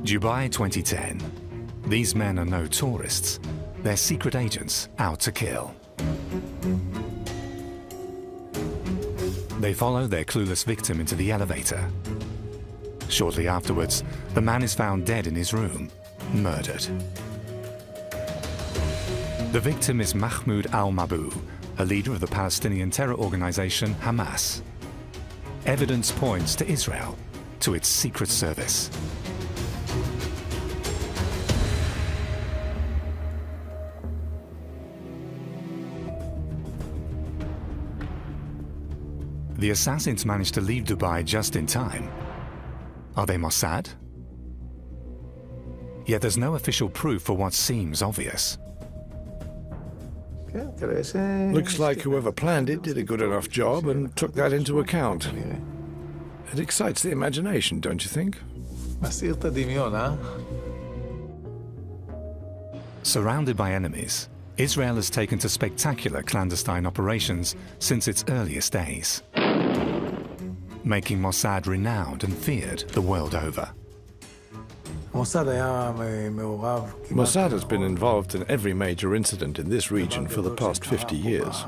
Dubai 2010. These men are no tourists. They're secret agents out to kill. They follow their clueless victim into the elevator. Shortly afterwards, the man is found dead in his room, murdered. The victim is Mahmoud al-Mabou, a leader of the Palestinian terror organization Hamas. Evidence points to Israel, to its secret service. The assassins managed to leave Dubai just in time. Are they Mossad? Yet there's no official proof for what seems obvious. Looks like whoever planned it did a good enough job and took that into account. It excites the imagination, don't you think? Surrounded by enemies, Israel has taken to spectacular clandestine operations since its earliest days, making Mossad renowned and feared the world over. Mossad has been involved in every major incident in this region for the past 50 years.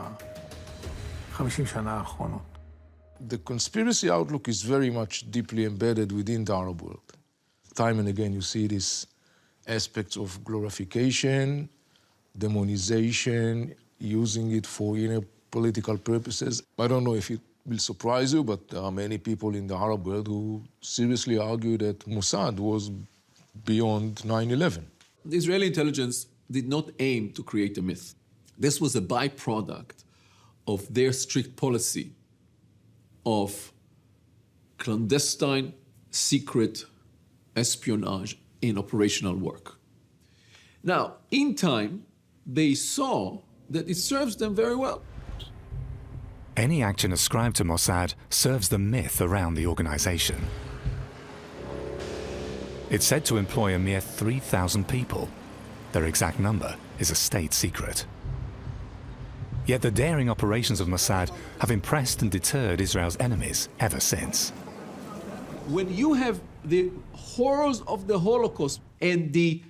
The conspiracy outlook is very much deeply embedded within the Arab world. Time and again you see these aspects of glorification, demonization, using it for political purposes. I don't know if it will surprise you, but there are many people in the Arab world who seriously argue that Mossad was beyond 9/11. The Israeli intelligence did not aim to create a myth. This was a byproduct of their strict policy of clandestine, secret espionage in operational work. Now, in time, they saw that it serves them very well. Any action ascribed to Mossad serves the myth around the organization. It's said to employ a mere 3,000 people. Their exact number is a state secret. Yet the daring operations of Mossad have impressed and deterred Israel's enemies ever since. When you have the horrors of the Holocaust and the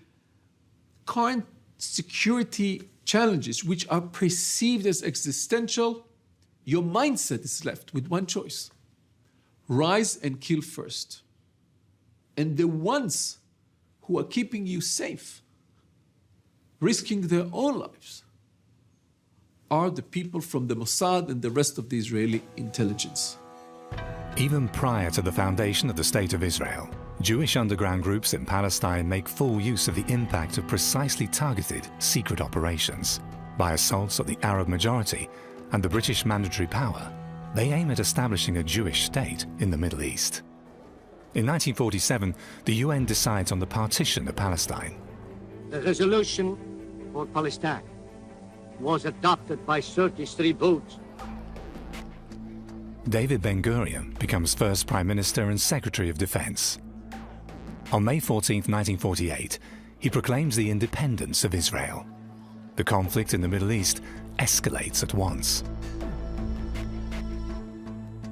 current security challenges, which are perceived as existential, your mindset is left with one choice: rise and kill first. And the ones who are keeping you safe, risking their own lives, are the people from the Mossad and the rest of the Israeli intelligence. Even prior to the foundation of the State of Israel, Jewish underground groups in Palestine make full use of the impact of precisely targeted secret operations. By assaults on the Arab majority and the British mandatory power, they aim at establishing a Jewish state in the Middle East. In 1947, the UN decides on the partition of Palestine. The resolution for Palestine was adopted by 33 votes. David Ben-Gurion becomes first Prime Minister and Secretary of Defense. On May 14, 1948, he proclaims the independence of Israel. The conflict in the Middle East escalates at once.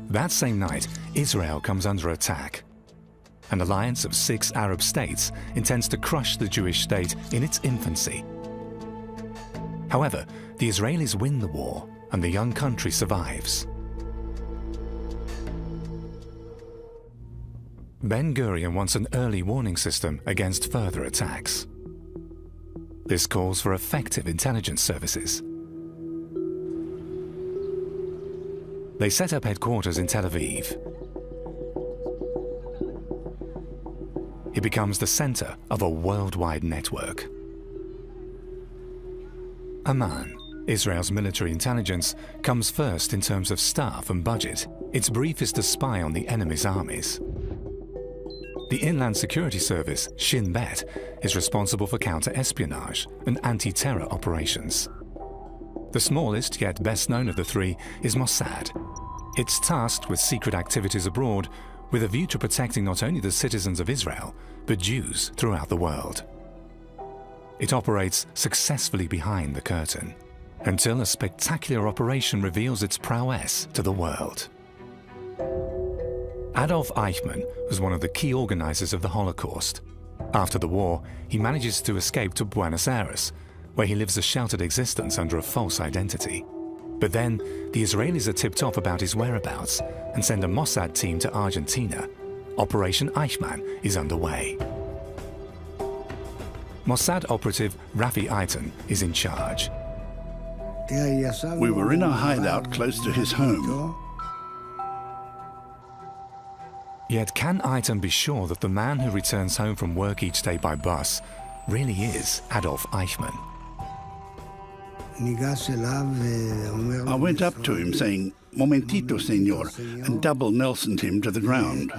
That same night, Israel comes under attack. An alliance of 6 Arab states intends to crush the Jewish state in its infancy. However, the Israelis win the war and the young country survives. Ben-Gurion wants an early warning system against further attacks. This calls for effective intelligence services. They set up headquarters in Tel Aviv. It becomes the center of a worldwide network. Amman, Israel's military intelligence, comes first in terms of staff and budget. Its brief is to spy on the enemy's armies. The Inland Security Service, Shin Bet, is responsible for counter-espionage and anti-terror operations. The smallest yet best known of the three is Mossad. It's tasked with secret activities abroad with a view to protecting not only the citizens of Israel, but Jews throughout the world. It operates successfully behind the curtain, until a spectacular operation reveals its prowess to the world. Adolf Eichmann was one of the key organizers of the Holocaust. After the war, he manages to escape to Buenos Aires, where he lives a sheltered existence under a false identity. But then, the Israelis are tipped off about his whereabouts and send a Mossad team to Argentina. Operation Eichmann is underway. Mossad operative Rafi Eitan is in charge. We were in a hideout close to his home. Yet can Eitan be sure that the man who returns home from work each day by bus really is Adolf Eichmann? I went up to him saying, "Momentito, senor," and double Nelsoned him to the ground.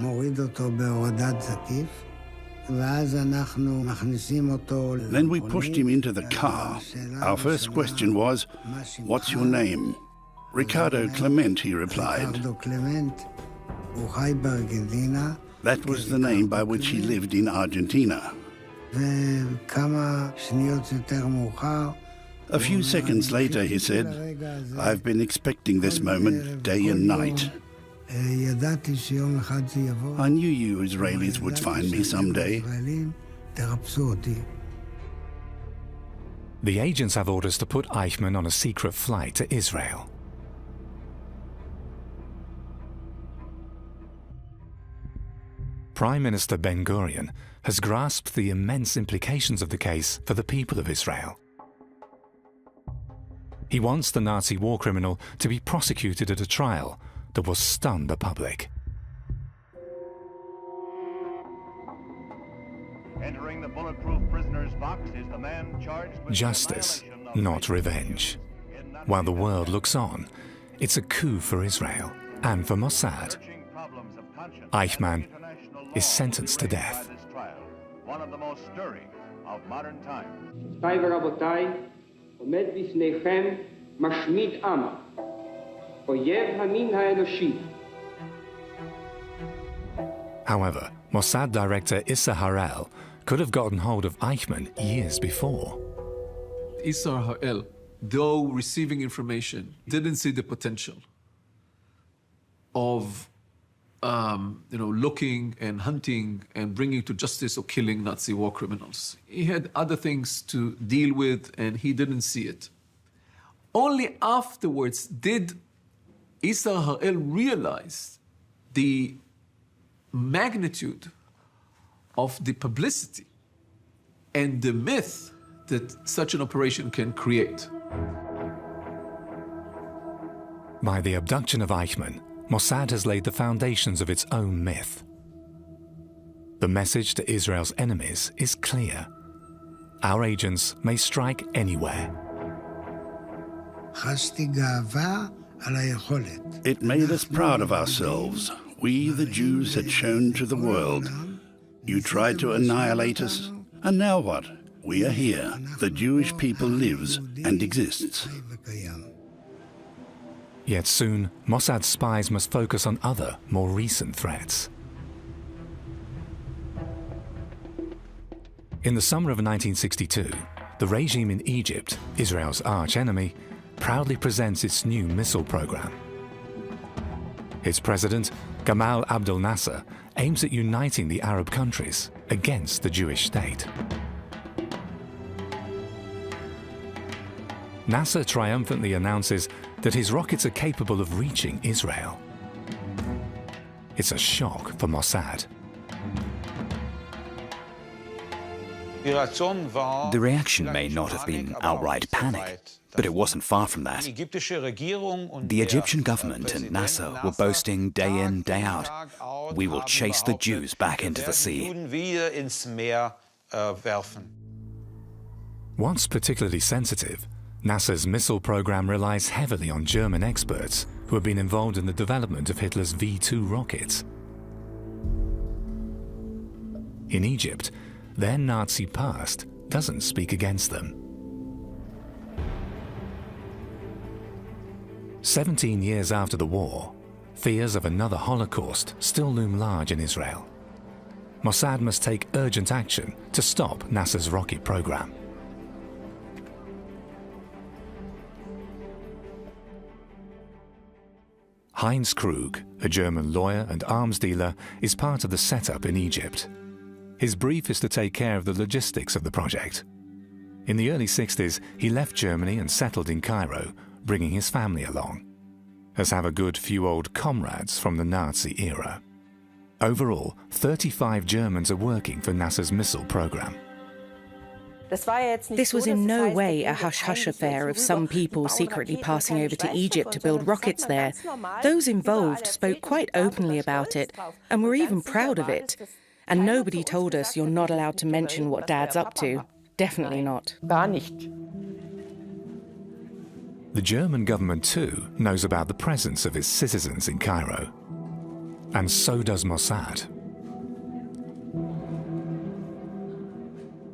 Then we pushed him into the car. Our first question was, "What's your name?" "Ricardo Clement," he replied. That was the name by which he lived in Argentina. A few seconds later, he said, "I've been expecting this moment day and night. I knew you Israelis would find me someday." The agents have orders to put Eichmann on a secret flight to Israel. Prime Minister Ben-Gurion has grasped the immense implications of the case for the people of Israel. He wants the Nazi war criminal to be prosecuted at a trial that will stun the public. Entering the bulletproof prisoner's box is the man charged with Justice, not revenge. While the world looks on, it's a coup for Israel and for Mossad. Eichmann is sentenced to death. One of the most stirring of modern times. However, Mossad director Issa Harel could have gotten hold of Eichmann years before. Issa Harel, though receiving information, didn't see the potential of looking and hunting and bringing to justice or killing Nazi war criminals. He had other things to deal with, and he didn't see it. Only afterwards did Issa Harel realize the magnitude of the publicity and the myth that such an operation can create. By the abduction of Eichmann, Mossad has laid the foundations of its own myth. The message to Israel's enemies is clear. Our agents may strike anywhere. It made us proud of ourselves. We, the Jews, had shown to the world. You tried to annihilate us, and now what? We are here. The Jewish people lives and exists. Yet soon, Mossad's spies must focus on other, more recent threats. In the summer of 1962, the regime in Egypt, Israel's arch-enemy, proudly presents its new missile program. Its president, Gamal Abdel Nasser, aims at uniting the Arab countries against the Jewish state. Nasser triumphantly announces that his rockets are capable of reaching Israel. It's a shock for Mossad. The reaction may not have been outright panic, but it wasn't far from that. The Egyptian government and Nasser were boasting day in, day out, "We will chase the Jews back into the sea." What's particularly sensitive, Nasser's missile program relies heavily on German experts who have been involved in the development of Hitler's V-2 rockets. In Egypt, their Nazi past doesn't speak against them. 17 years after the war, fears of another Holocaust still loom large in Israel. Mossad must take urgent action to stop Nasser's rocket program. Heinz Krug, a German lawyer and arms dealer, is part of the setup in Egypt. His brief is to take care of the logistics of the project. In the early 60s, he left Germany and settled in Cairo, bringing his family along, as have a good few old comrades from the Nazi era. Overall, 35 Germans are working for NASA's missile program. This was in no way a hush-hush affair of some people secretly passing over to Egypt to build rockets there. Those involved spoke quite openly about it and were even proud of it. And nobody told us you're not allowed to mention what Dad's up to. Definitely not. The German government too knows about the presence of its citizens in Cairo. And so does Mossad.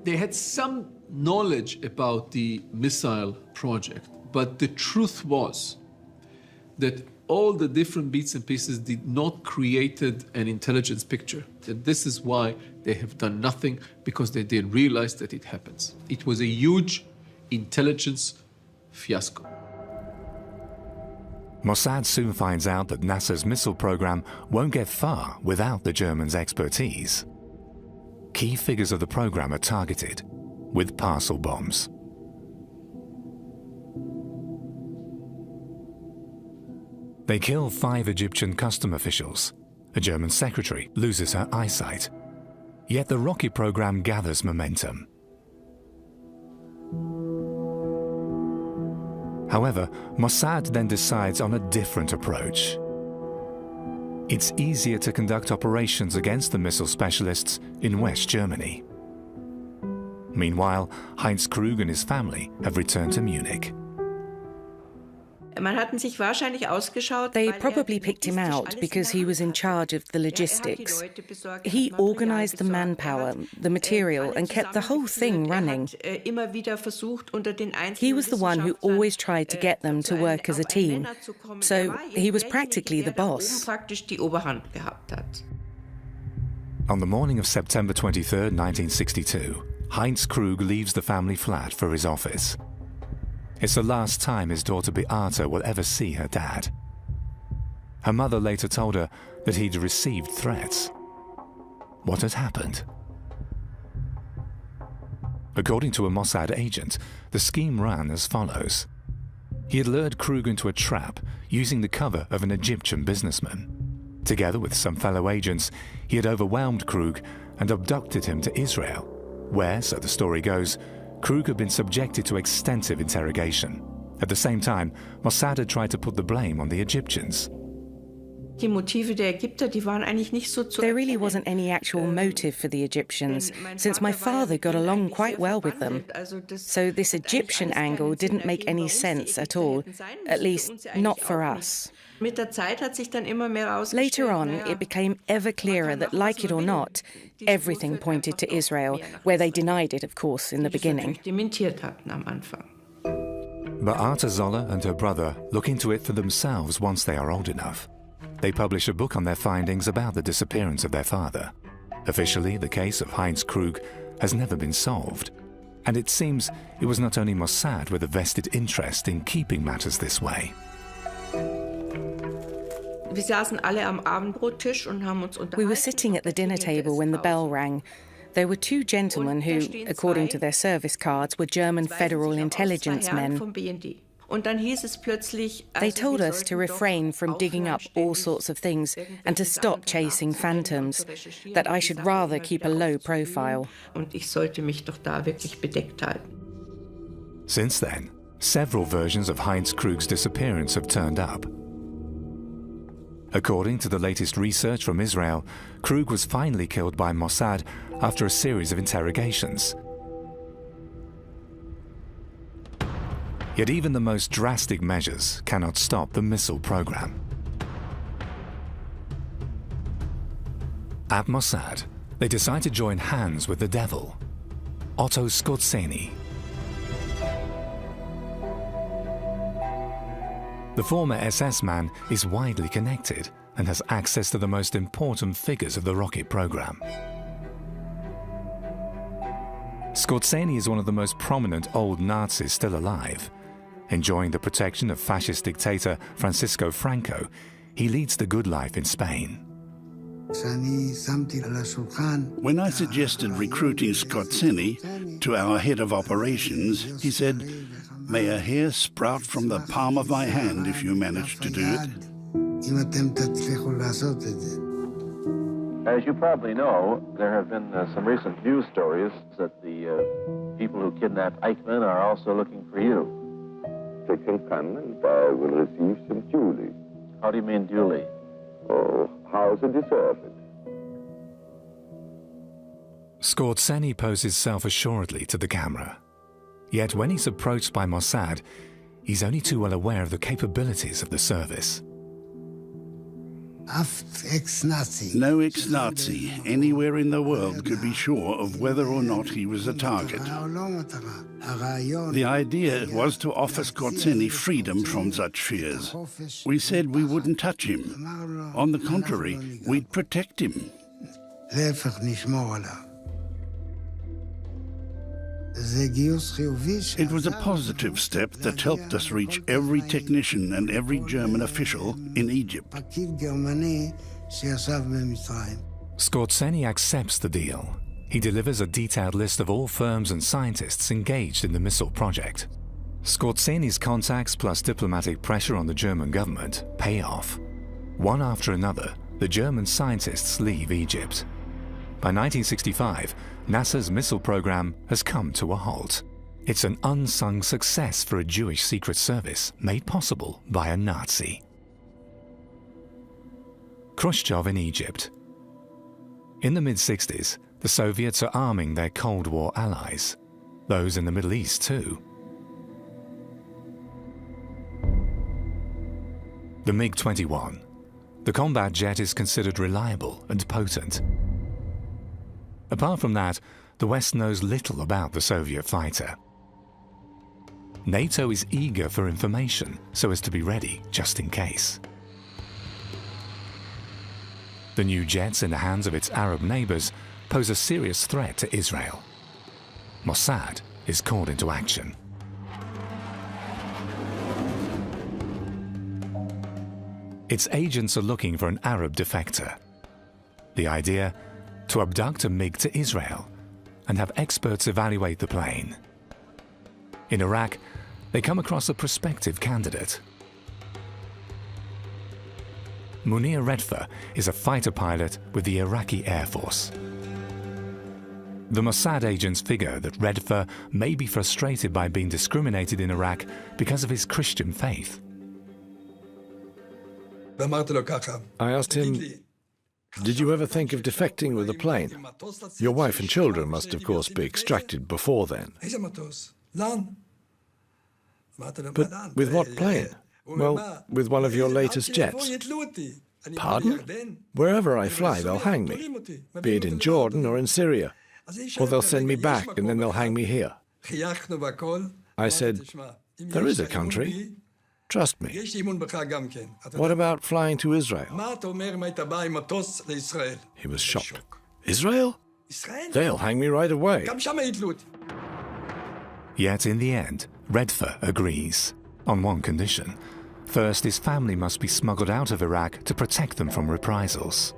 They had some knowledge about the missile project, but the truth was that all the different bits and pieces did not create an intelligence picture. And this is why they have done nothing, because they didn't realize that it happens. It was a huge intelligence fiasco. Mossad soon finds out that NASA's missile program won't get far without the Germans' expertise. Key figures of the program are targeted with parcel bombs. They kill 5 Egyptian custom officials. A German secretary loses her eyesight. Yet the rocket program gathers momentum. However, Mossad then decides on a different approach. It's easier to conduct operations against the missile specialists in West Germany. Meanwhile, Heinz Krug and his family have returned to Munich. They probably picked him out because he was in charge of the logistics. He organized the manpower, the material, and kept the whole thing running. He was the one who always tried to get them to work as a team. So he was practically the boss. On the morning of September 23, 1962, Heinz Krug leaves the family flat for his office. It's the last time his daughter Beate will ever see her dad. Her mother later told her that he'd received threats. What had happened? According to a Mossad agent, the scheme ran as follows. He had lured Krug into a trap using the cover of an Egyptian businessman. Together with some fellow agents, he had overwhelmed Krug and abducted him to Israel, where, so the story goes, Krug had been subjected to extensive interrogation. At the same time, Mossad had tried to put the blame on the Egyptians. There really wasn't any actual motive for the Egyptians, since my father got along quite well with them. So this Egyptian angle didn't make any sense at all, at least not for us. Later on, it became ever clearer that, like it or not, everything pointed to Israel, where they denied it, of course, in the beginning. Beate Zoller and her brother look into it for themselves once they are old enough. They publish a book on their findings about the disappearance of their father. Officially, the case of Heinz Krug has never been solved. And it seems it was not only Mossad with a vested interest in keeping matters this way. We were sitting at the dinner table when the bell rang. There were 2 gentlemen who, according to their service cards, were German Federal Intelligence men. They told us to refrain from digging up all sorts of things and to stop chasing phantoms, that I should rather keep a low profile. Since then, several versions of Heinz Krug's disappearance have turned up. According to the latest research from Israel, Krug was finally killed by Mossad after a series of interrogations. Yet even the most drastic measures cannot stop the missile program. At Mossad, they decide to join hands with the devil, Otto Skorzeny. The former SS man is widely connected and has access to the most important figures of the rocket program. Skorzeny is one of the most prominent old Nazis still alive. Enjoying the protection of fascist dictator Francisco Franco, he leads the good life in Spain. When I suggested recruiting Skorzeny to our head of operations, he said, "May a hair sprout from the palm of my hand if you manage to do it." As you probably know, there have been some recent news stories that the people who kidnapped Eichmann are also looking for you. They can come and I will receive them duly. How do you mean duly? Oh, how they deserve it. Skorzeny poses self-assuredly to the camera. Yet when he's approached by Mossad, he's only too well aware of the capabilities of the service. No ex-Nazi anywhere in the world could be sure of whether or not he was a target. The idea was to offer Skorzeny freedom from such fears. We said we wouldn't touch him. On the contrary, we'd protect him. It was a positive step that helped us reach every technician and every German official in Egypt. Skorzeny accepts the deal. He delivers a detailed list of all firms and scientists engaged in the missile project. Skorzeny's contacts plus diplomatic pressure on the German government pay off. One after another, the German scientists leave Egypt. By 1965, NASA's missile program has come to a halt. It's an unsung success for a Jewish secret service made possible by a Nazi. Khrushchev in Egypt. In the mid-60s, the Soviets are arming their Cold War allies, those in the Middle East too. The MiG-21. The combat jet is considered reliable and potent. Apart from that, the West knows little about the Soviet fighter. NATO is eager for information so as to be ready just in case. The new jets in the hands of its Arab neighbors pose a serious threat to Israel. Mossad is called into action. Its agents are looking for an Arab defector. The idea? To abduct a MiG to Israel and have experts evaluate the plane. In Iraq, they come across a prospective candidate. Munir Redfer is a fighter pilot with the Iraqi Air Force. The Mossad agents figure that Redfer may be frustrated by being discriminated in Iraq because of his Christian faith. I asked him, "Did you ever think of defecting with a plane? Your wife and children must, of course, be extracted before then." "But with what plane?" "Well, with one of your latest jets." "Pardon?" "Wherever I fly, they'll hang me, be it in Jordan or in Syria. Or they'll send me back and then they'll hang me here." I said, "There is a country. Trust me." "What about flying to Israel?" He was shocked. "Israel? They'll hang me right away." Yet in the end, Redfer agrees, on one condition. First, his family must be smuggled out of Iraq to protect them from reprisals.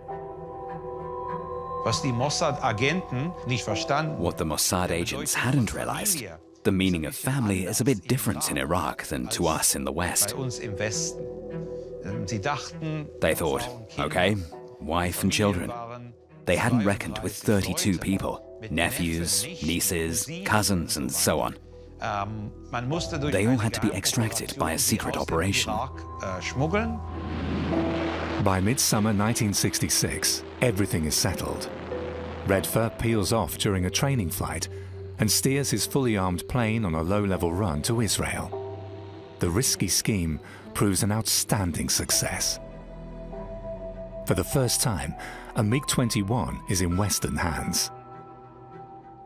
What the Mossad agents hadn't realized, the meaning of family is a bit different in Iraq than to us in the West. They thought, okay, wife and children. They hadn't reckoned with 32 people, nephews, nieces, cousins, and so on. They all had to be extracted by a secret operation. By midsummer 1966, everything is settled. Redfer peels off during a training flight and steers his fully armed plane on a low-level run to Israel. The risky scheme proves an outstanding success. For the first time, a MiG-21 is in Western hands.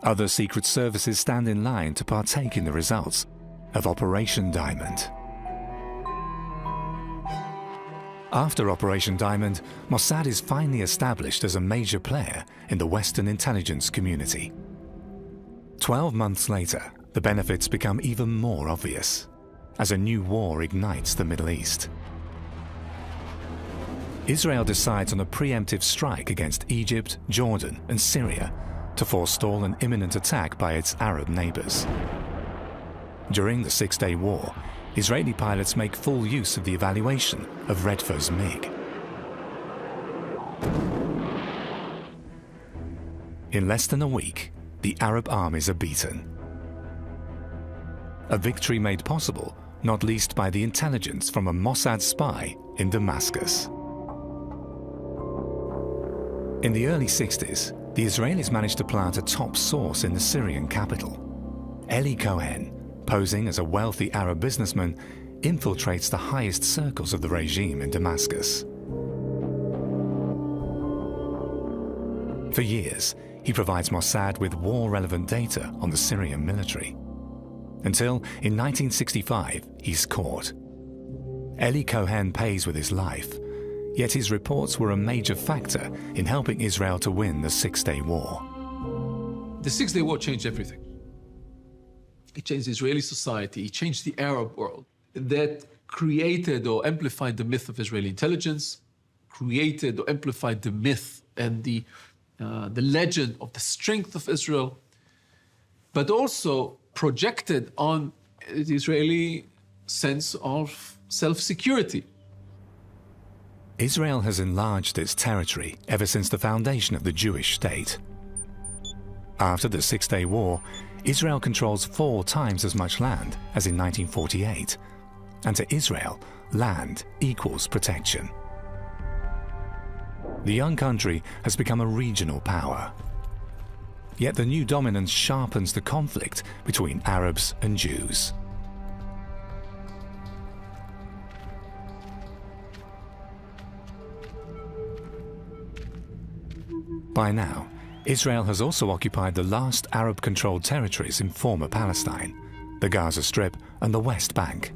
Other secret services stand in line to partake in the results of Operation Diamond. After Operation Diamond, Mossad is finally established as a major player in the Western intelligence community. 12 months later, the benefits become even more obvious as a new war ignites the Middle East. Israel decides on a preemptive strike against Egypt, Jordan, and Syria to forestall an imminent attack by its Arab neighbors. During the Six-Day War, Israeli pilots make full use of the evaluation of Redfer's MiG. In less than a week, the Arab armies are beaten. A victory made possible not least by the intelligence from a Mossad spy in Damascus. In the early 60s, the Israelis managed to plant a top source in the Syrian capital. Eli Cohen, posing as a wealthy Arab businessman, infiltrates the highest circles of the regime in Damascus. For years, he provides Mossad with war-relevant data on the Syrian military. Until, in 1965, he's caught. Eli Cohen pays with his life, yet his reports were a major factor in helping Israel to win the Six-Day War. The Six-Day War changed everything. It changed Israeli society, it changed the Arab world. That created or amplified the myth of Israeli intelligence, created or amplified the myth and the legend of the strength of Israel, but also projected on the Israeli sense of self-security. Israel has enlarged its territory ever since the foundation of the Jewish state. After the Six-Day War, Israel controls 4 times as much land as in 1948, and to Israel, land equals protection. The young country has become a regional power. Yet the new dominance sharpens the conflict between Arabs and Jews. By now, Israel has also occupied the last Arab-controlled territories in former Palestine, the Gaza Strip and the West Bank.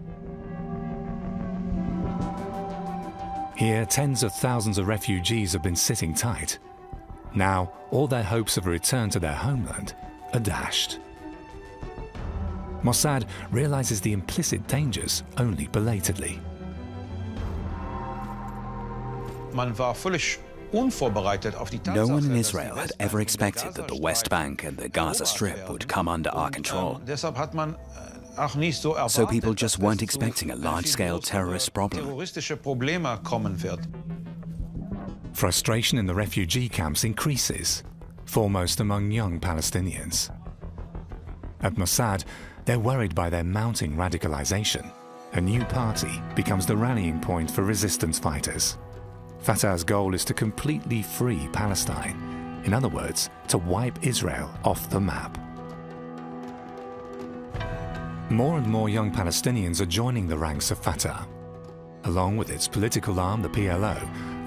Here, tens of thousands of refugees have been sitting tight. Now, all their hopes of a return to their homeland are dashed. Mossad realizes the implicit dangers only belatedly. No one in Israel had ever expected that the West Bank and the Gaza Strip would come under our control. So people just weren't expecting a large-scale terrorist problem. Frustration in the refugee camps increases, foremost among young Palestinians. At Mossad, they're worried by their mounting radicalization. A new party becomes the rallying point for resistance fighters. Fatah's goal is to completely free Palestine. In other words, to wipe Israel off the map. More and more young Palestinians are joining the ranks of Fatah. Along with its political arm, the PLO,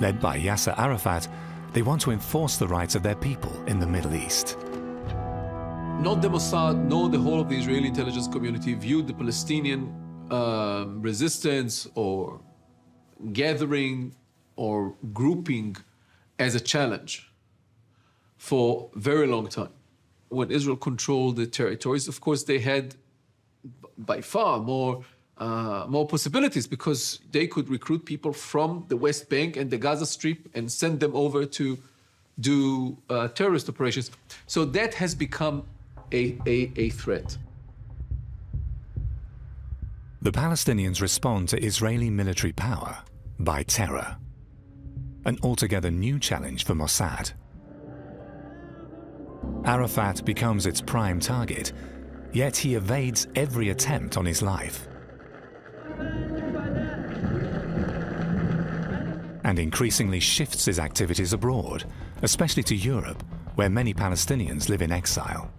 led by Yasser Arafat, they want to enforce the rights of their people in the Middle East. Not the Mossad, nor the whole of the Israeli intelligence community viewed the Palestinian resistance or gathering or grouping as a challenge for a very long time. When Israel controlled the territories, of course, they had by far more possibilities because they could recruit people from the West Bank and the Gaza Strip and send them over to do terrorist operations. So that has become a threat. The Palestinians respond to Israeli military power by terror. An altogether new challenge for Mossad. Arafat becomes its prime target, yet he evades every attempt on his life. And increasingly shifts his activities abroad, especially to Europe, where many Palestinians live in exile.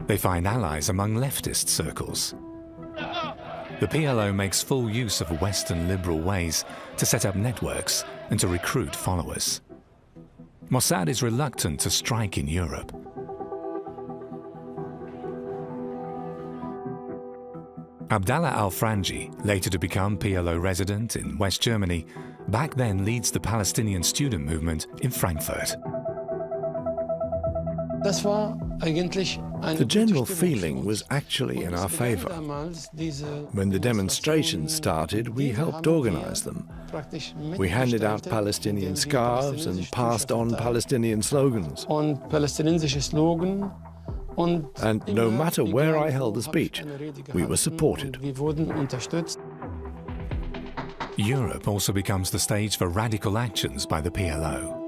They find allies among leftist circles. The PLO makes full use of Western liberal ways to set up networks and to recruit followers. Mossad is reluctant to strike in Europe. Abdallah al-Franji, later to become PLO resident in West Germany, back then leads the Palestinian student movement in Frankfurt. The general feeling was actually in our favor. When the demonstrations started, we helped organize them. We handed out Palestinian scarves and passed on Palestinian slogans. And no matter where I held a speech, we were supported. Europe also becomes the stage for radical actions by the PLO.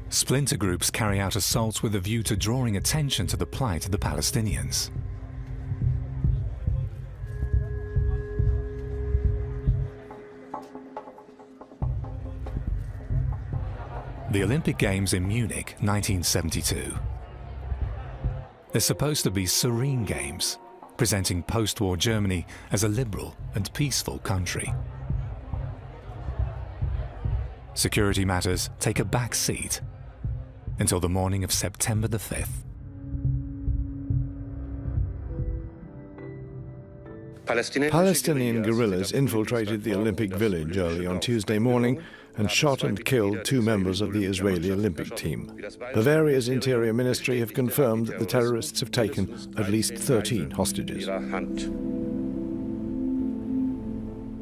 Splinter groups carry out assaults with a view to drawing attention to the plight of the Palestinians. The Olympic Games in Munich, 1972. They're supposed to be serene games, presenting post-war Germany as a liberal and peaceful country. Security matters take a back seat until the morning of September the 5th. Palestinian guerrillas infiltrated the Olympic Village early on Tuesday morning and shot and killed 2 members of the Israeli Olympic team. Bavaria's Interior Ministry have confirmed that the terrorists have taken at least 13 hostages.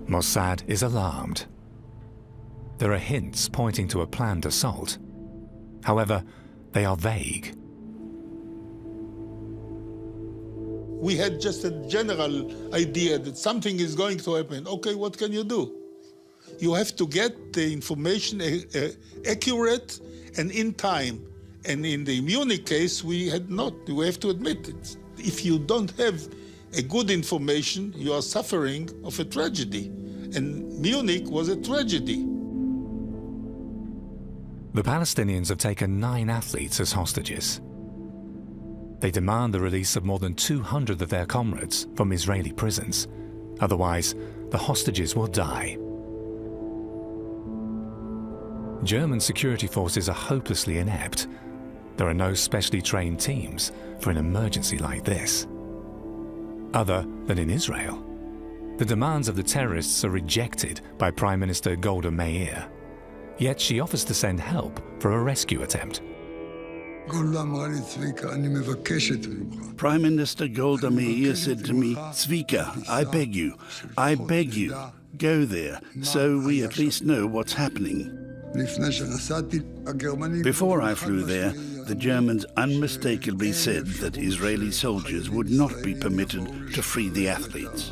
Mossad is alarmed. There are hints pointing to a planned assault. However, they are vague. We had just a general idea that something is going to happen. Okay, what can you do? You have to get the information accurate and in time. And in the Munich case, we had not. We have to admit it. If you don't have a good information, you are suffering of a tragedy. And Munich was a tragedy. The Palestinians have taken 9 athletes as hostages. They demand the release of more than 200 of their comrades from Israeli prisons. Otherwise, the hostages will die. German security forces are hopelessly inept. There are no specially trained teams for an emergency like this. Other than in Israel, the demands of the terrorists are rejected by Prime Minister Golda Meir. Yet she offers to send help for a rescue attempt. Prime Minister Golda Meir said to me, "Zvika, I beg you, go there, so we at least know what's happening." Before I flew there, the Germans unmistakably said that Israeli soldiers would not be permitted to free the athletes.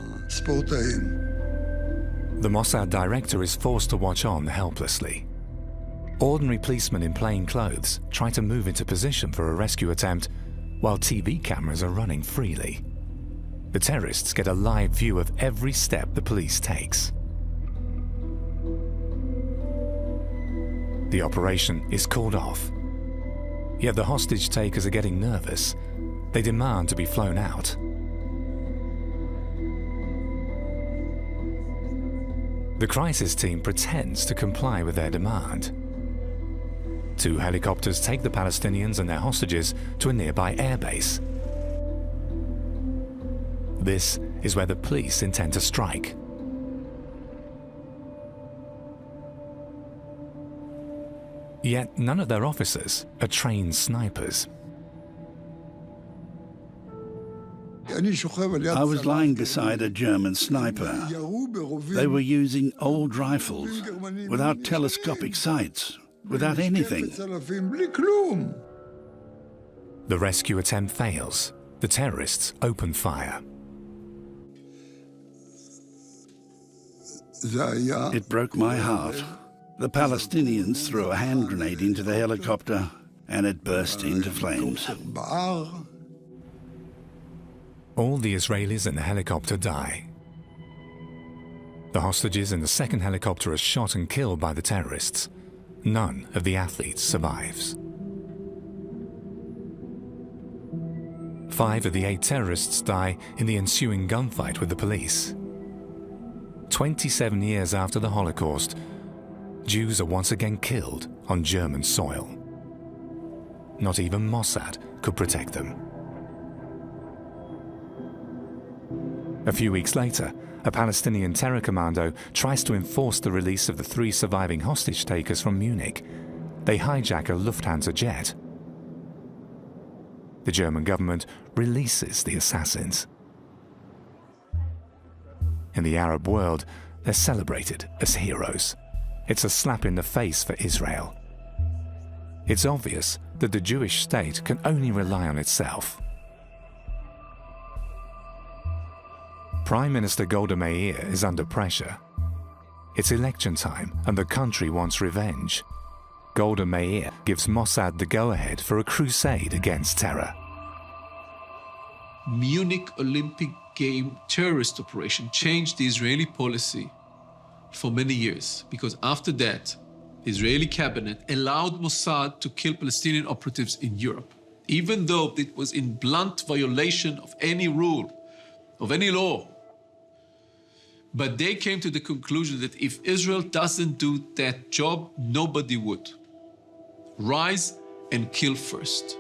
The Mossad director is forced to watch on helplessly. Ordinary policemen in plain clothes try to move into position for a rescue attempt, while TV cameras are running freely. The terrorists get a live view of every step the police takes. The operation is called off. Yet the hostage takers are getting nervous. They demand to be flown out. The crisis team pretends to comply with their demand. 2 helicopters take the Palestinians and their hostages to a nearby airbase. This is where the police intend to strike. Yet none of their officers are trained snipers. I was lying beside a German sniper. They were using old rifles, without telescopic sights, without anything. The rescue attempt fails. The terrorists open fire. It broke my heart. The Palestinians threw a hand grenade into the helicopter and it burst into flames. All the Israelis in the helicopter die. The hostages in the second helicopter are shot and killed by the terrorists. None of the athletes survives. 5 of the 8 terrorists die in the ensuing gunfight with the police. 27 years after the Holocaust, Jews are once again killed on German soil. Not even Mossad could protect them. A few weeks later, a Palestinian terror commando tries to enforce the release of the 3 surviving hostage takers from Munich. They hijack a Lufthansa jet. The German government releases the assassins. In the Arab world, they're celebrated as heroes. It's a slap in the face for Israel. It's obvious that the Jewish state can only rely on itself. Prime Minister Golda Meir is under pressure. It's election time and the country wants revenge. Golda Meir gives Mossad the go-ahead for a crusade against terror. Munich Olympic Game terrorist operation changed the Israeli policy for many years, because after that, the Israeli cabinet allowed Mossad to kill Palestinian operatives in Europe, even though it was in blunt violation of any rule, of any law. But they came to the conclusion that if Israel doesn't do that job, nobody would. Rise and kill first.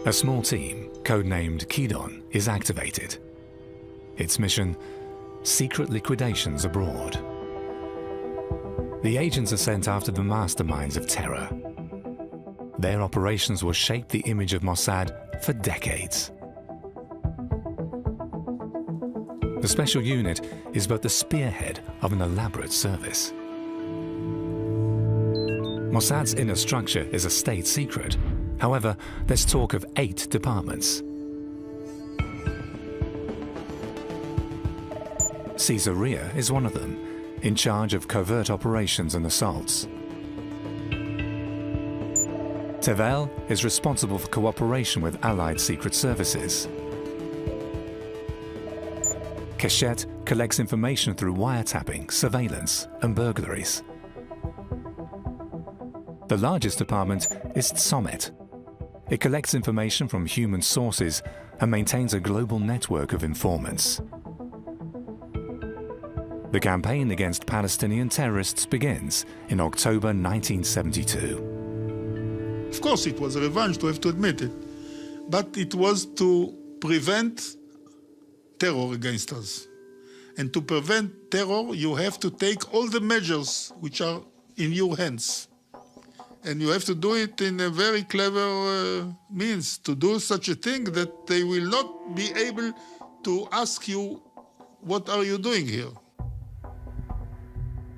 A small team, codenamed Kidon, is activated. Its mission: secret liquidations abroad. The agents are sent after the masterminds of terror. Their operations will shape the image of Mossad for decades. The special unit is but the spearhead of an elaborate service. Mossad's inner structure is a state secret. However, there's talk of 8 departments. Caesarea is one of them, in charge of covert operations and assaults. Tevel is responsible for cooperation with Allied secret services. Keshet collects information through wiretapping, surveillance, and burglaries. The largest department is Tzomet. It collects information from human sources and maintains a global network of informants. The campaign against Palestinian terrorists begins in October 1972. Of course, it was a revenge, to have to admit it. But it was to prevent terror against us. And to prevent terror, you have to take all the measures which are in your hands. And you have to do it in a very clever means, to do such a thing that they will not be able to ask you, what are you doing here?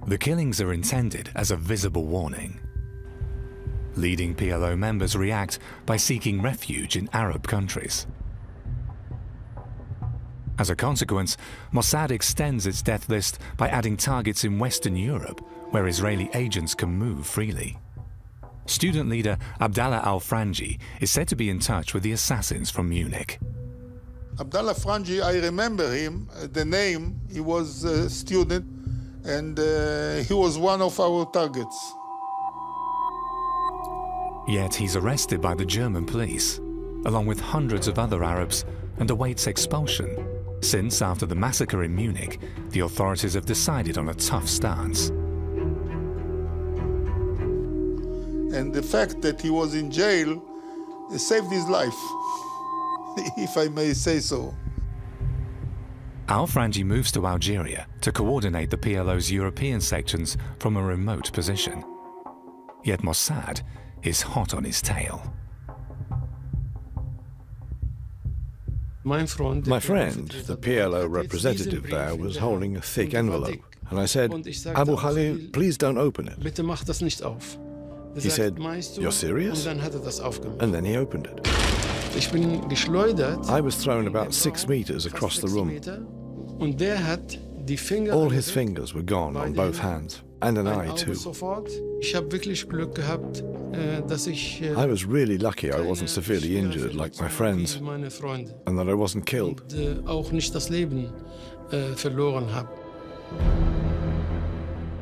The killings are intended as a visible warning. Leading PLO members react by seeking refuge in Arab countries. As a consequence, Mossad extends its death list by adding targets in Western Europe, where Israeli agents can move freely. Student leader Abdallah al-Franji is said to be in touch with the assassins from Munich. Abdallah Franji, I remember him, the name. He was a student, and he was one of our targets. Yet he's arrested by the German police, along with hundreds of other Arabs, and awaits expulsion, since after the massacre in Munich, the authorities have decided on a tough stance. And the fact that he was in jail saved his life, if I may say so. Al-Franji moves to Algeria to coordinate the PLO's European sections from a remote position. Yet Mossad is hot on his tail. My friend, the PLO representative there, was holding a thick envelope. And I said, Abu Khalil, please don't open it. He said, you're serious? And then he opened it. I was thrown about 6 meters across the room. All his fingers were gone on both hands, and an eye too. I was really lucky I wasn't severely injured like my friends, and that I wasn't killed.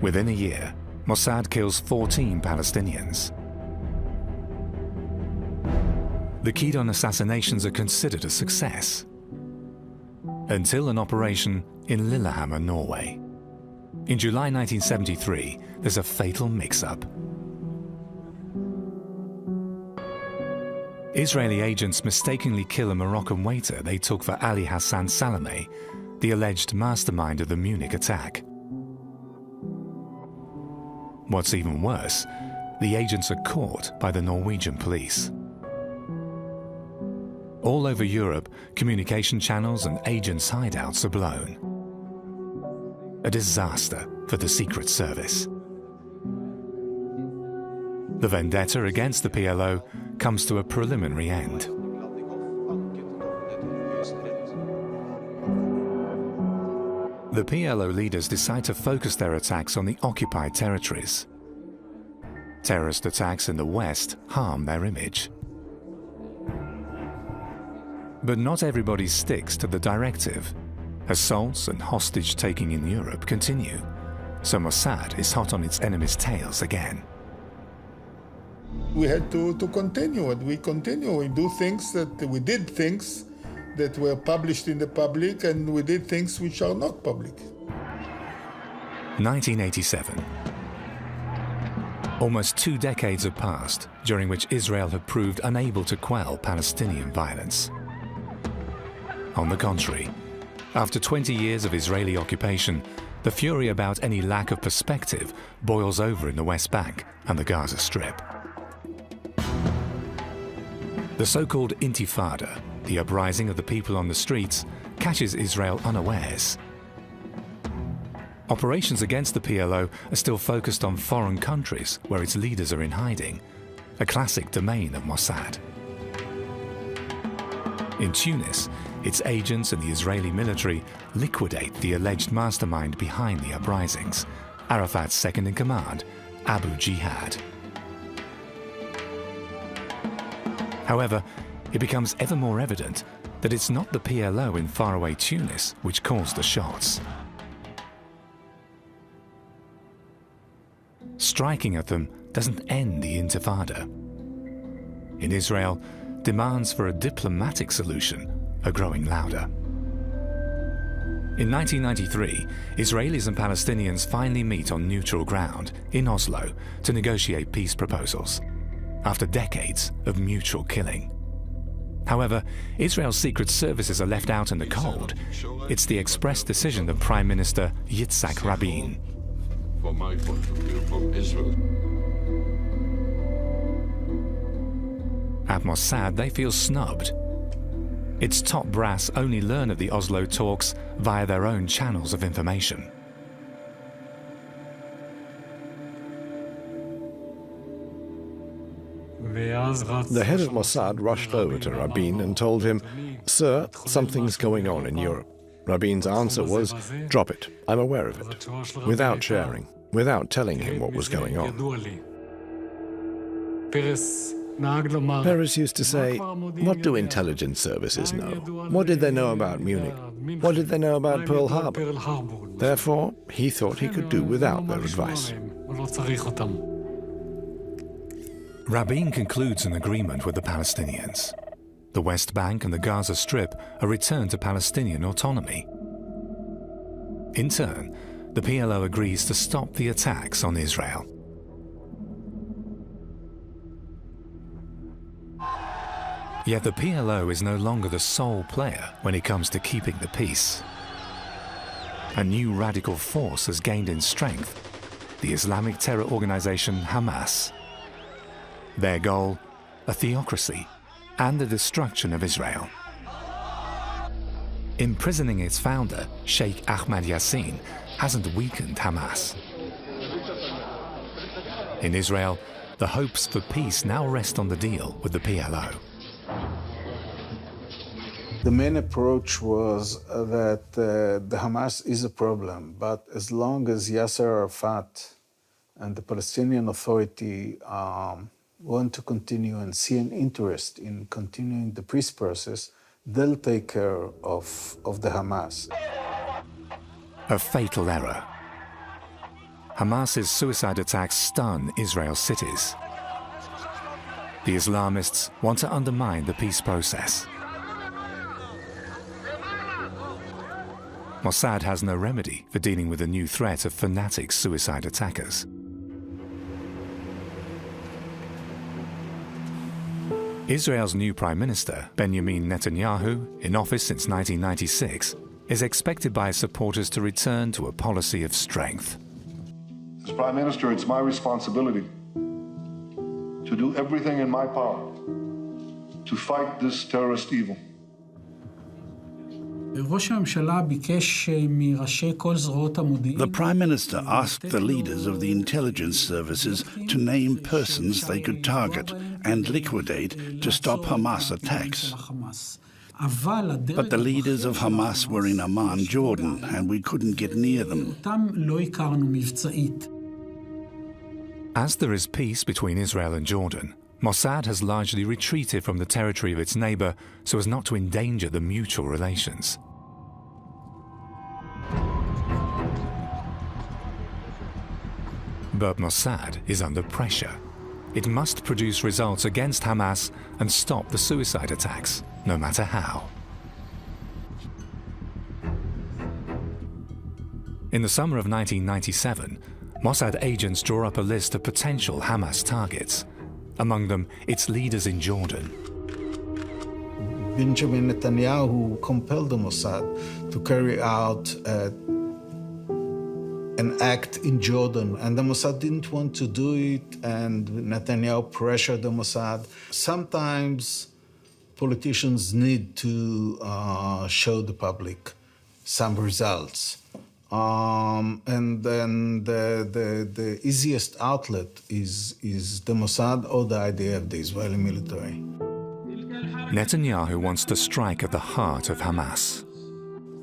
Within a year, Mossad kills 14 Palestinians. The Kidon assassinations are considered a success, until an operation in Lillehammer, Norway. In July 1973, there's a fatal mix-up. Israeli agents mistakenly kill a Moroccan waiter they took for Ali Hassan Salameh the alleged mastermind of the Munich attack. What's even worse, the agents are caught by the Norwegian police. All over Europe, communication channels and agents' hideouts are blown. A disaster for the Secret Service. The vendetta against the PLO comes to a preliminary end. The PLO leaders decide to focus their attacks on the occupied territories. Terrorist attacks in the West harm their image. But not everybody sticks to the directive. Assaults and hostage-taking in Europe continue, so Mossad is hot on its enemies' tails again. We had to continue, and we continue. We do things that we did things that were published in the public, and we did things which are not public. 1987. Almost 2 decades have passed, during which Israel had proved unable to quell Palestinian violence. On the contrary, after 20 years of Israeli occupation, the fury about any lack of perspective boils over in the West Bank and the Gaza Strip. The so-called Intifada, the uprising of the people on the streets, catches Israel unawares. Operations against the PLO are still focused on foreign countries where its leaders are in hiding, a classic domain of Mossad. In Tunis, its agents and the Israeli military liquidate the alleged mastermind behind the uprisings, Arafat's second-in-command, Abu Jihad. However, it becomes ever more evident that it's not the PLO in faraway Tunis which calls the shots. Striking at them doesn't end the Intifada. In Israel, demands for a diplomatic solution are growing louder. In 1993, Israelis and Palestinians finally meet on neutral ground in Oslo to negotiate peace proposals, after decades of mutual killing. However, Israel's secret services are left out in the cold. It's the express decision of Prime Minister Yitzhak Rabin. From my point of view, from Israel. At Mossad, they feel snubbed. Its top brass only learn of the Oslo talks via their own channels of information. The head of Mossad rushed over to Rabin and told him, "Sir, something's going on in Europe." Rabin's answer was, "Drop it, I'm aware of it," without sharing, without telling him what was going on. Peres used to say, "What do intelligence services know? What did they know about Munich? What did they know about Pearl Harbor?" Therefore, he thought he could do without their advice. Rabin concludes an agreement with the Palestinians. The West Bank and the Gaza Strip are returned to Palestinian autonomy. In turn, the PLO agrees to stop the attacks on Israel. Yet the PLO is no longer the sole player when it comes to keeping the peace. A new radical force has gained in strength, the Islamic terror organization Hamas. Their goal, a theocracy and the destruction of Israel. Imprisoning its founder, Sheikh Ahmad Yassin, hasn't weakened Hamas. In Israel, the hopes for peace now rest on the deal with the PLO. The main approach was that the Hamas is a problem, but as long as Yasser Arafat and the Palestinian Authority want to continue and see an interest in continuing the peace process, they'll take care of the Hamas. A fatal error. Hamas's suicide attacks stun Israel's cities. The Islamists want to undermine the peace process. Mossad has no remedy for dealing with the new threat of fanatic suicide attackers. Israel's new Prime Minister, Benjamin Netanyahu, in office since 1996, is expected by his supporters to return to a policy of strength. As Prime Minister, it's my responsibility to do everything in my power to fight this terrorist evil. The Prime Minister asked the leaders of the intelligence services to name persons they could target and liquidate to stop Hamas attacks. But the leaders of Hamas were in Amman, Jordan, and we couldn't get near them. As there is peace between Israel and Jordan, Mossad has largely retreated from the territory of its neighbor so as not to endanger the mutual relations. But Mossad is under pressure. It must produce results against Hamas and stop the suicide attacks, no matter how. In the summer of 1997, Mossad agents draw up a list of potential Hamas targets, among them its leaders in Jordan. Benjamin Netanyahu compelled the Mossad to carry out an act in Jordan, and the Mossad didn't want to do it, and Netanyahu pressured the Mossad. Sometimes politicians need to show the public some results. And then the easiest outlet is the Mossad or the idea of the Israeli military. Netanyahu wants to strike at the heart of Hamas.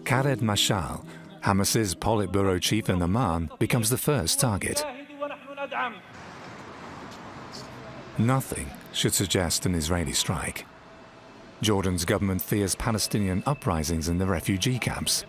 Khaled Mashal, Hamas's Politburo chief in Amman, becomes the first target. Nothing should suggest an Israeli strike. Jordan's government fears Palestinian uprisings in the refugee camps.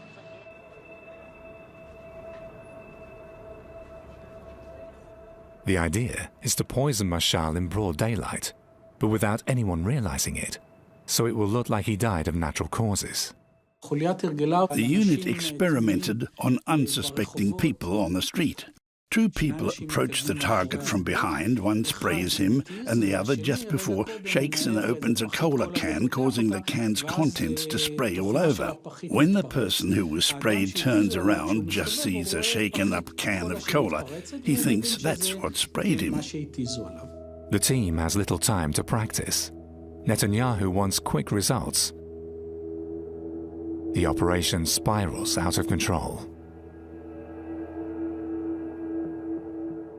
The idea is to poison Mashal in broad daylight, but without anyone realizing it, so it will look like he died of natural causes. The unit experimented on unsuspecting people on the street. Two people approach the target from behind. One sprays him, and the other, just before, shakes and opens a cola can, causing the can's contents to spray all over. When the person who was sprayed turns around, just sees a shaken-up can of cola, he thinks that's what sprayed him. The team has little time to practice. Netanyahu wants quick results. The operation spirals out of control.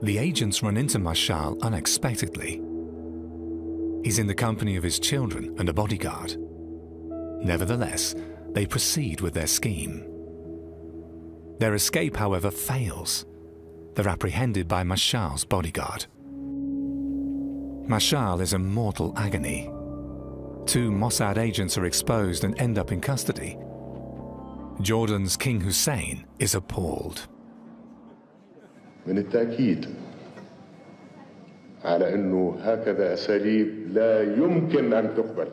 The agents run into Mashal unexpectedly. He's in the company of his children and a bodyguard. Nevertheless, they proceed with their scheme. Their escape, however, fails. They're apprehended by Mashal's bodyguard. Mashal is in mortal agony. Two Mossad agents are exposed and end up in custody. Jordan's King Hussein is appalled. من التأكيد على أنه هكذا أساليب لا يمكن أن تقبل.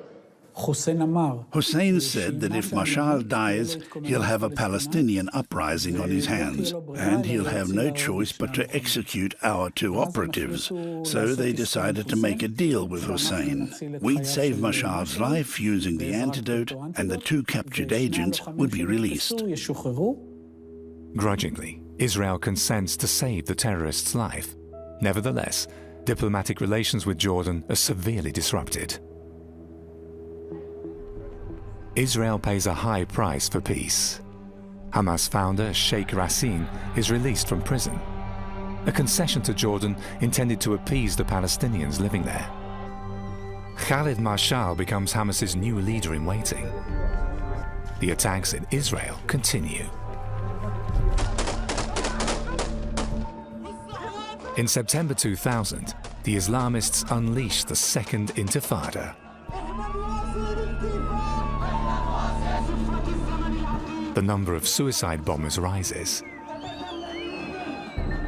Hussein said that if Mashal dies, he'll have a Palestinian uprising on his hands, and he'll have no choice but to execute our two operatives. So they decided to make a deal with Hussein. We'd save Mashal's life using the antidote, and the two captured agents would be released. Grudgingly, Israel consents to save the terrorist's life. Nevertheless, diplomatic relations with Jordan are severely disrupted. Israel pays a high price for peace. Hamas founder Sheikh Racine is released from prison, a concession to Jordan intended to appease the Palestinians living there. Khaled Mashal becomes Hamas's new leader in waiting. The attacks in Israel continue. In September 2000, the Islamists unleashed the Second Intifada. The number of suicide bombers rises.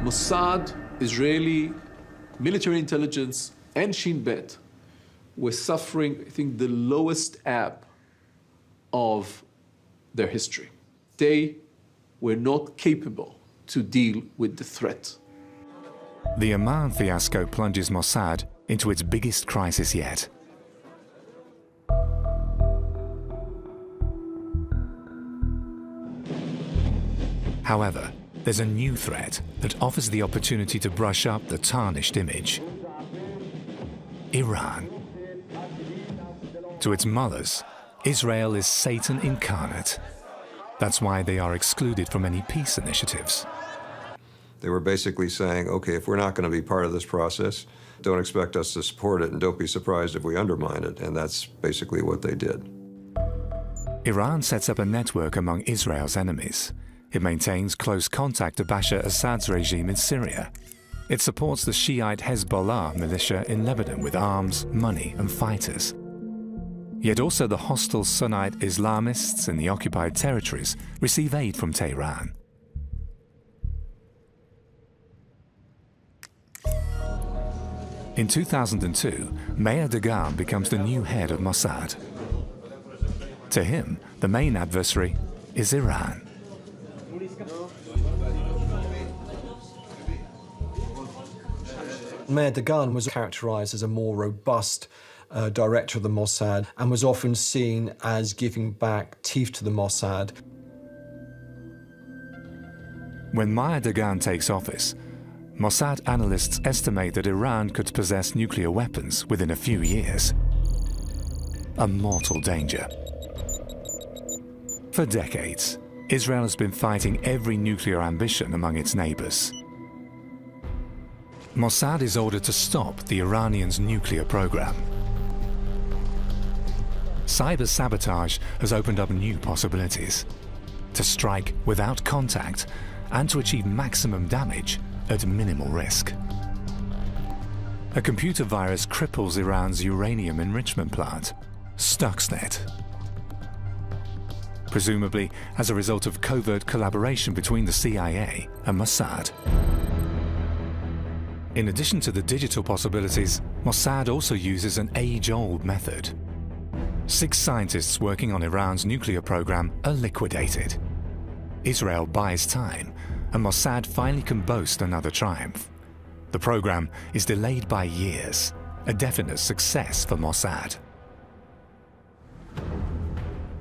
Mossad, Israeli military intelligence, and Shin Bet were suffering, I think, the lowest ebb of their history. They were not capable to deal with the threat. The Amman fiasco plunges Mossad into its biggest crisis yet. However, there's a new threat that offers the opportunity to brush up the tarnished image. Iran. To its mullahs, Israel is Satan incarnate. That's why they are excluded from any peace initiatives. They were basically saying, okay, if we're not going to be part of this process, don't expect us to support it, and don't be surprised if we undermine it. And that's basically what they did. Iran sets up a network among Israel's enemies. It maintains close contact to Bashar Assad's regime in Syria. It supports the Shiite Hezbollah militia in Lebanon with arms, money, and fighters. Yet also the hostile Sunnite Islamists in the occupied territories receive aid from Tehran. In 2002, Meir Dagan becomes the new head of Mossad. To him, the main adversary is Iran. Meir Dagan was characterized as a more robust director of the Mossad and was often seen as giving back teeth to the Mossad. When Meir Dagan takes office, Mossad analysts estimate that Iran could possess nuclear weapons within a few years. A mortal danger. For decades, Israel has been fighting every nuclear ambition among its neighbors. Mossad is ordered to stop the Iranians' nuclear program. Cyber sabotage has opened up new possibilities to strike without contact and to achieve maximum damage at minimal risk. A computer virus cripples Iran's uranium enrichment plant, Stuxnet. Presumably as a result of covert collaboration between the CIA and Mossad. In addition to the digital possibilities, Mossad also uses an age-old method. 6 scientists working on Iran's nuclear program are liquidated. Israel buys time, and Mossad finally can boast another triumph. The program is delayed by years, a definite success for Mossad.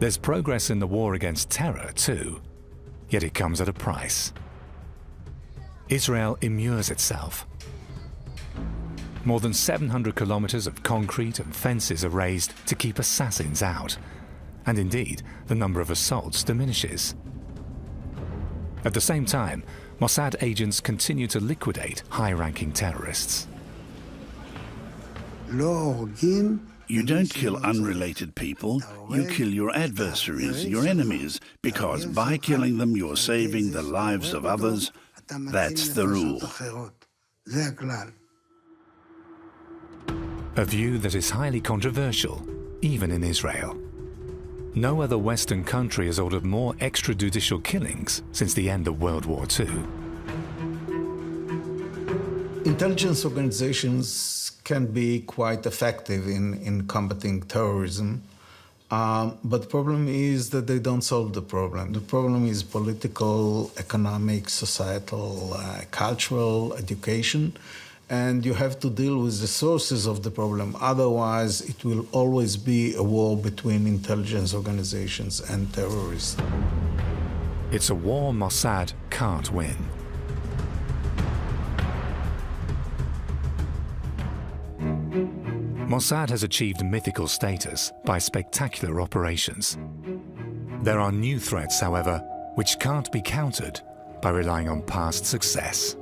There's progress in the war against terror too, yet it comes at a price. Israel immures itself. More than 700 kilometers of concrete and fences are raised to keep assassins out, and indeed, the number of assaults diminishes. At the same time, Mossad agents continue to liquidate high-ranking terrorists. You don't kill unrelated people, you kill your adversaries, your enemies, because by killing them you're saving the lives of others. That's the rule. A view that is highly controversial, even in Israel. No other Western country has ordered more extrajudicial killings since the end of World War II. Intelligence organizations can be quite effective in combating terrorism, but the problem is that they don't solve the problem. The problem is political, economic, societal, cultural, education, and you have to deal with the sources of the problem. Otherwise, it will always be a war between intelligence organizations and terrorists. It's a war Mossad can't win. Mossad has achieved mythical status by spectacular operations. There are new threats, however, which can't be countered by relying on past success.